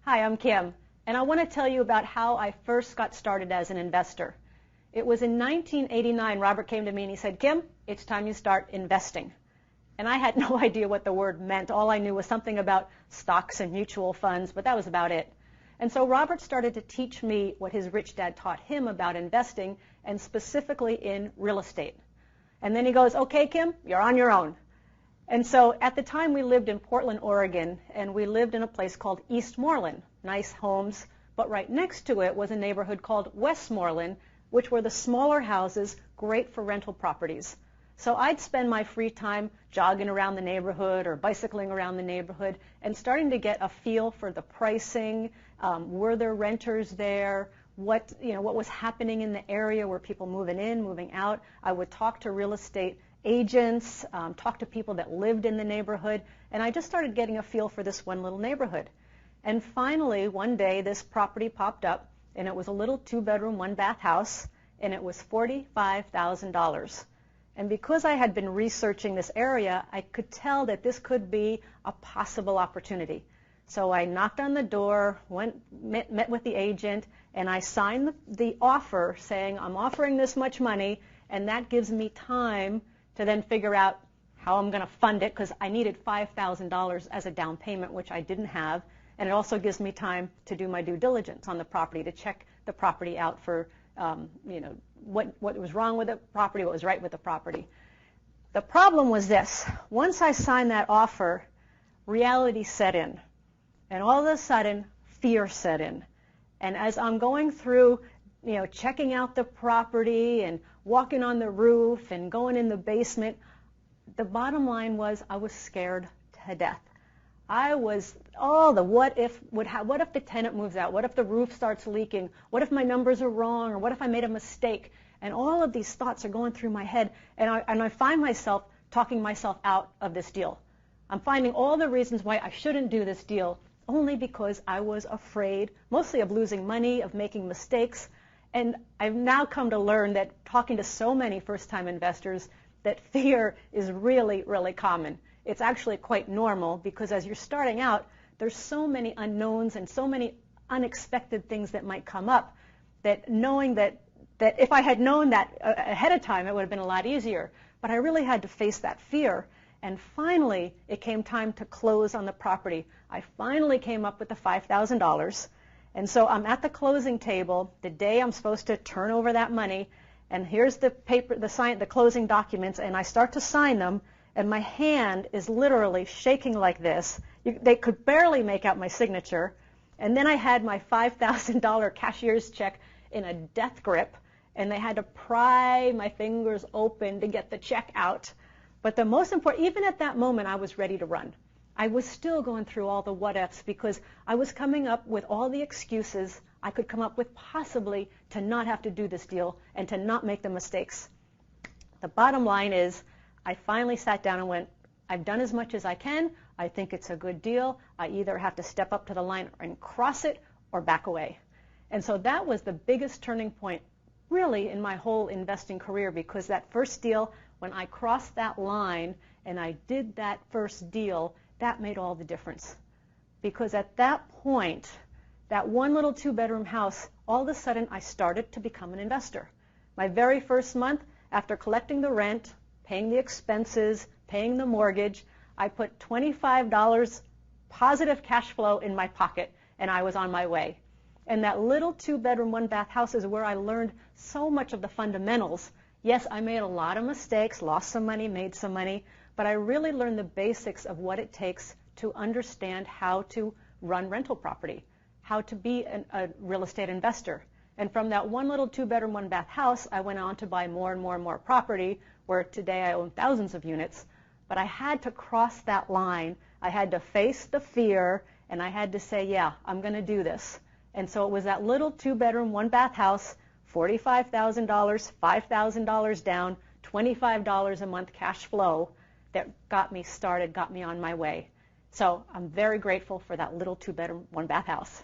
Hi, I'm Kim, and I want to tell you about how I first got started as an investor. It was in 1989, Robert came to me and he said, Kim, it's time you start investing. And I had no idea what the word meant. All I knew was something about stocks and mutual funds, but that was about it. And so Robert started to teach me what his rich dad taught him about investing, and specifically in real estate. And then he goes, okay, Kim, you're on your own. And so at the time we lived in Portland, Oregon, and we lived in a place called Eastmoreland, nice homes, but right next to it was a neighborhood called Westmoreland, which were the smaller houses, great for rental properties. So I'd spend my free time jogging around the neighborhood or bicycling around the neighborhood and starting to get a feel for the pricing, were there renters there, what was happening in the area, were people moving in, moving out. I would talk to real estate agents, talk to people that lived in the neighborhood, and I just started getting a feel for this one little neighborhood. And finally, one day, this property popped up, and it was a little 2-bedroom, 1-bath house, and it was $45,000. And because I had been researching this area, I could tell that this could be a possible opportunity. So I knocked on the door, met with the agent, and I signed the offer saying, I'm offering this much money, and that gives me time to then figure out how I'm going to fund it, because I needed $5,000 as a down payment, which I didn't have. And it also gives me time to do my due diligence on the property, to check the property out for, what was wrong with the property, what was right with the property. The problem was this. Once I signed that offer, reality set in. And all of a sudden, fear set in. And as I'm going through, checking out the property and walking on the roof and going in the basement, the bottom line was I was scared to death. I was, what if the tenant moves out? What if the roof starts leaking? What if my numbers are wrong? Or what if I made a mistake? And all of these thoughts are going through my head, and I find myself talking myself out of this deal. I'm finding all the reasons why I shouldn't do this deal, only because I was afraid, mostly of losing money, of making mistakes. And I've now come to learn that talking to so many first-time investors, that fear is really, really common. It's actually quite normal, because as you're starting out, there's so many unknowns and so many unexpected things that might come up, that knowing that if I had known that ahead of time, it would have been a lot easier. But I really had to face that fear. And finally, it came time to close on the property. I finally came up with the $5,000. And so I'm at the closing table the day I'm supposed to turn over that money, and here's the paper, the closing documents, and I start to sign them, and my hand is literally shaking like this. They could barely make out my signature. And then I had my $5,000 cashier's check in a death grip, and they had to pry my fingers open to get the check out. But the most important, even at that moment, I was ready to run. I was still going through all the what-ifs, because I was coming up with all the excuses I could come up with possibly to not have to do this deal and to not make the mistakes. The bottom line is, I finally sat down and went, I've done as much as I can. I think it's a good deal. I either have to step up to the line and cross it or back away. And so that was the biggest turning point, really, in my whole investing career, because that first deal, when I crossed that line and I did that first deal, that made all the difference. Because at that point, that one little 2-bedroom house, all of a sudden I started to become an investor. My very first month, after collecting the rent, paying the expenses, paying the mortgage, I put $25 positive cash flow in my pocket, and I was on my way. And that little 2-bedroom, 1-bath house is where I learned so much of the fundamentals. Yes, I made a lot of mistakes, lost some money, made some money, but I really learned the basics of what it takes to understand how to run rental property, how to be a real estate investor. And from that one little 2-bedroom, 1-bath house, I went on to buy more and more and more property, where today I own thousands of units. But I had to cross that line. I had to face the fear, and I had to say, yeah, I'm going to do this. And so it was that little 2-bedroom, 1-bath house, $45,000, $5,000 down, $25 a month cash flow, that got me started, got me on my way. So I'm very grateful for that little 2-bedroom, 1-bath house.